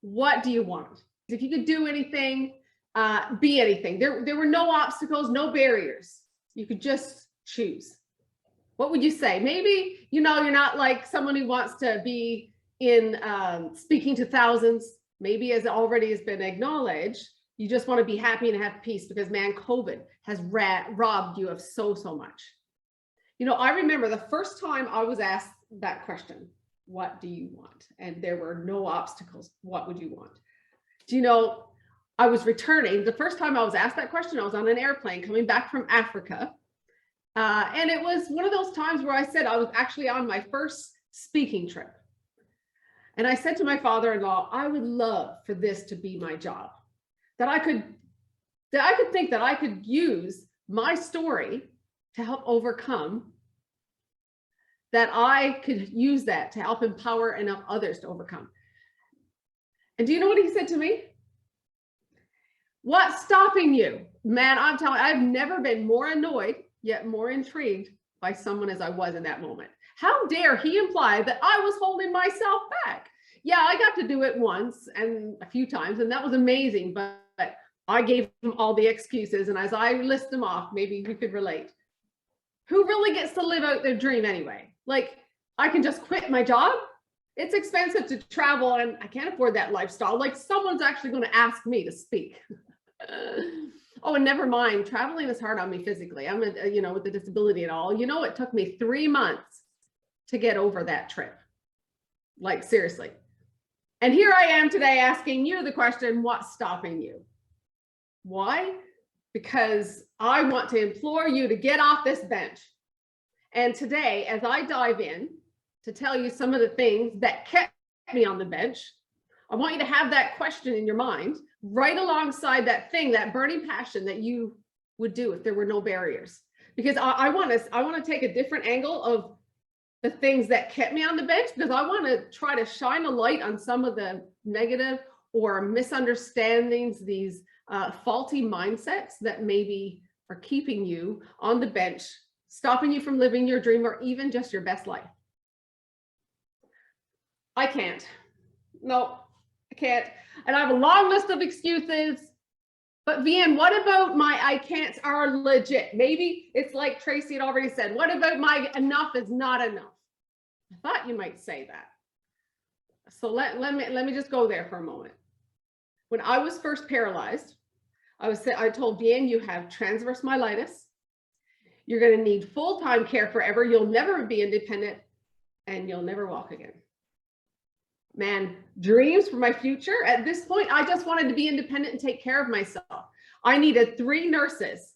what do you want? If you could do anything, be anything. There were no obstacles, no barriers. You could just choose. What would you say? Maybe, you're not like someone who wants to be in speaking to thousands. Maybe, as already has been acknowledged, you just want to be happy and have peace because, man, COVID has robbed you of so much. I remember the first time I was asked that question, what do you want? And there were no obstacles. What would you want? I was returning. The first time I was asked that question, I was on an airplane coming back from Africa. And it was one of those times where I said I was actually on my first speaking trip. And I said to my father-in-law, I would love for this to be my job, that I could think that I could use my story to help overcome, that I could use that to help empower and help others to overcome. And do you know what he said to me? What's stopping you? Man, I'm telling you, I've never been more annoyed, yet more intrigued by someone as I was in that moment. How dare he imply that I was holding myself back? Yeah, I got to do it once and a few times, and that was amazing, but I gave him all the excuses, and as I list them off, maybe you could relate. Who really gets to live out their dream anyway? Like, I can just quit my job? It's expensive to travel, and I can't afford that lifestyle. Like, someone's actually going to ask me to speak. Oh, and never mind, traveling is hard on me physically. I'm with the disability and all. It took me 3 months to get over that trip. Like, seriously. And here I am today asking you the question, what's stopping you? Why? Because I want to implore you to get off this bench. And today, as I dive in to tell you some of the things that kept me on the bench, I want you to have that question in your mind right alongside that thing, that burning passion that you would do if there were no barriers. Because I want to take a different angle of the things that kept me on the bench, because I want to try to shine a light on some of the negative or misunderstandings, these faulty mindsets that maybe are keeping you on the bench, stopping you from living your dream or even just your best life. I can't. No, I can't. And I have a long list of excuses. But Vian, what about my I can'ts are legit? Maybe it's like Tracy had already said, what about my enough is not enough? I thought you might say that. So let me just go there for a moment. When I was first paralyzed, I told Vian, you have transverse myelitis. You're going to need full-time care forever. You'll never be independent and you'll never walk again. Man, dreams for my future. At this point, I just wanted to be independent and take care of myself. I needed 3 nurses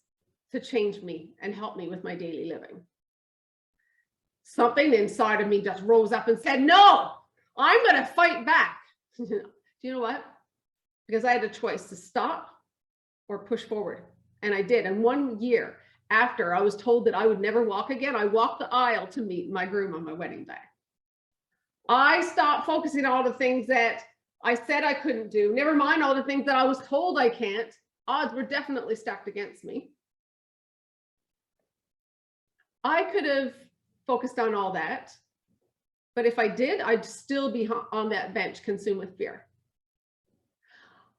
to change me and help me with my daily living. Something inside of me just rose up and said, no, I'm going to fight back. Do you know what? Because I had a choice to stop or push forward. And I did. And 1 year after I was told that I would never walk again, I walked the aisle to meet my groom on my wedding day. I stopped focusing on all the things that I said I couldn't do. Never mind all the things that I was told I can't. Odds were definitely stacked against me. I could have focused on all that, but if I did, I'd still be on that bench consumed with fear.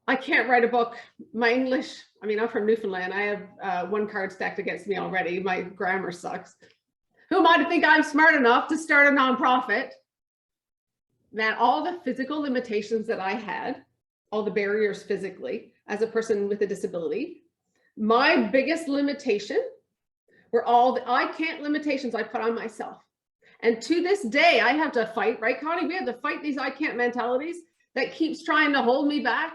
I can't write a book. My English, I'm from Newfoundland. I have 1 card stacked against me already. My grammar sucks. Who am I to think I'm smart enough to start a nonprofit? Man, all the physical limitations that I had, all the barriers physically as a person with a disability, my biggest limitation were all the I can't limitations I put on myself. And to this day, I have to fight, right, Connie? We have to fight these I can't mentalities that keeps trying to hold me back.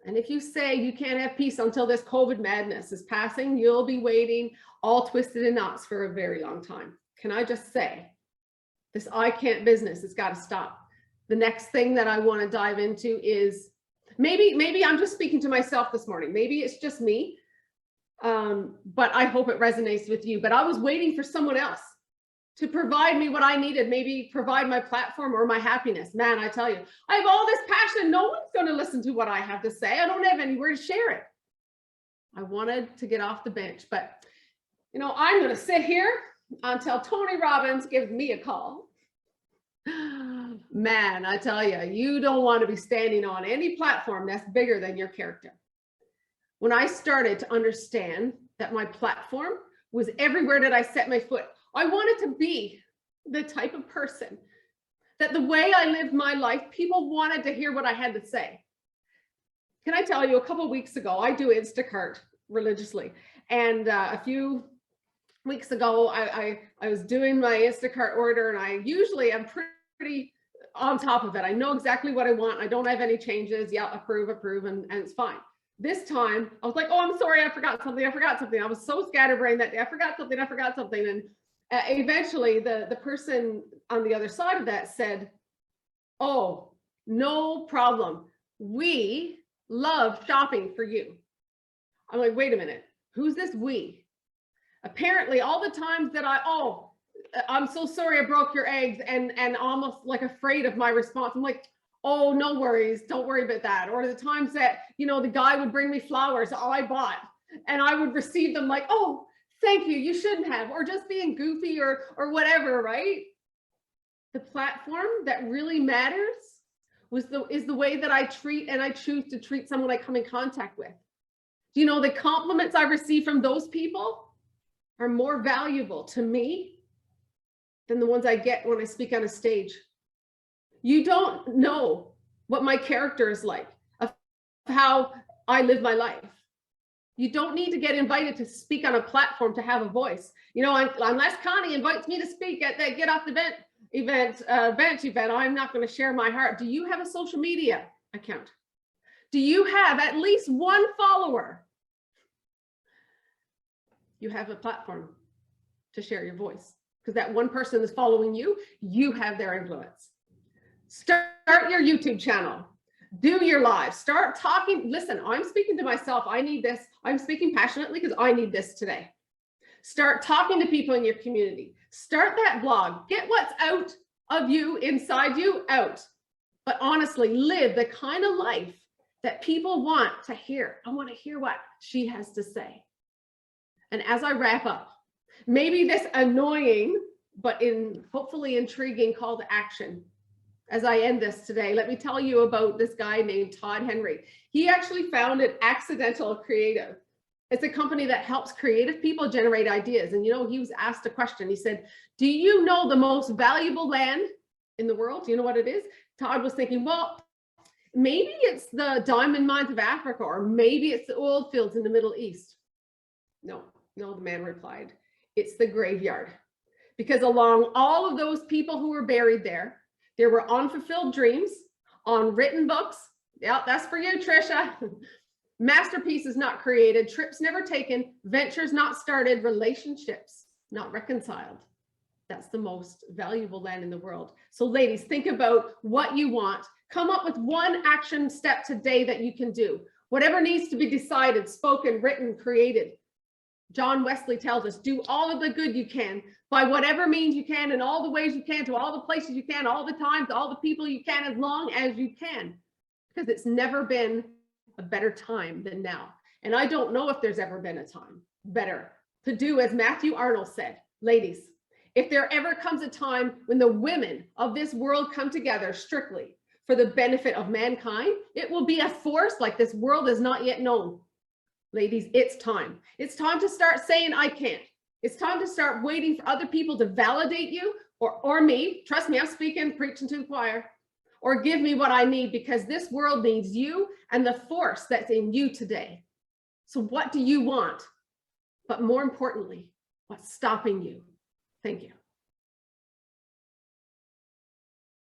And if you say you can't have peace until this COVID madness is passing, you'll be waiting all twisted in knots for a very long time. Can I just say, this I can't business has got to stop. The next thing that I want to dive into is maybe I'm just speaking to myself this morning. Maybe it's just me, but I hope it resonates with you. But I was waiting for someone else to provide me what I needed, maybe provide my platform or my happiness. Man, I tell you, I have all this passion. No one's going to listen to what I have to say. I don't have anywhere to share it. I wanted to get off the bench, but I'm going to sit here until Tony Robbins gives me a call. man, I tell you, you don't want to be standing on any platform that's bigger than your character. When I started to understand that my platform was everywhere that I set my foot, I wanted to be the type of person that the way I lived my life, people wanted to hear what I had to say. Can I tell you, a couple of weeks ago, I do Instacart religiously. And a few weeks ago, I was doing my Instacart order, and I usually am pretty on top of it. I know exactly what I want. I don't have any changes. Yeah, approve, and it's fine. This time, I was like, oh, I'm sorry, I forgot something. I was so scatterbrained that day. I forgot something. And eventually, the person on the other side of that said, oh, no problem. We love shopping for you. I'm like, wait a minute, who's this we? Apparently, all the times that I'm so sorry I broke your eggs, and almost like afraid of my response. I'm like, oh, no worries, don't worry about that. Or the times that, you know, the guy would bring me flowers I bought, and I would receive them like, oh, thank you, you shouldn't have, or just being goofy or whatever, right? The platform that really matters is the way that I treat and I choose to treat someone I come in contact with. Do you know the compliments I receive from those people are more valuable to me than the ones I get when I speak on a stage? You don't know what my character is like, of how I live my life. You don't need to get invited to speak on a platform to have a voice. You know, unless Connie invites me to speak at that Get Off the Bench event, I'm not going to share my heart. Do you have a social media account? Do you have at least one follower? You have a platform to share your voice, because that one person is following you. You have their influence. Start your YouTube channel. Do your live. Start talking. Listen, I'm speaking to myself. I need this. I'm speaking passionately because I need this today. Start talking to people in your community. Start that blog. Get what's out of you, inside you, out. But honestly, live the kind of life that people want to hear. I want to hear what she has to say. And as I wrap up, maybe this annoying, but hopefully intriguing call to action. As I end this today, let me tell you about this guy named Todd Henry. He actually founded Accidental Creative. It's a company that helps creative people generate ideas. And you know, he was asked a question. He said, do you know the most valuable land in the world? Do you know what it is? Todd was thinking, well, maybe it's the diamond mines of Africa, or maybe it's the oil fields in the Middle East. No, the man replied, it's the graveyard. Because along all of those people who were buried there were unfulfilled dreams, unwritten books. Yeah, that's for you, Trisha. Masterpieces not created, trips never taken, ventures not started, relationships not reconciled. That's the most valuable land in the world. So ladies, think about what you want. Come up with one action step today that you can do. Whatever needs to be decided, spoken, written, created. John Wesley tells us, do all of the good you can by whatever means you can, in all the ways you can, to all the places you can, all the time, to all the people you can, as long as you can. Because it's never been a better time than now. And I don't know if there's ever been a time better to do as Matthew Arnold said. Ladies, if there ever comes a time when the women of this world come together strictly for the benefit of mankind, it will be a force like this world has not yet known. Ladies, it's time. It's time to start saying, I can't. It's time to start waiting for other people to validate you or me. Trust me, I'm speaking, preaching to the choir. Or give me what I need, because this world needs you and the force that's in you today. So what do you want? But more importantly, what's stopping you? Thank you.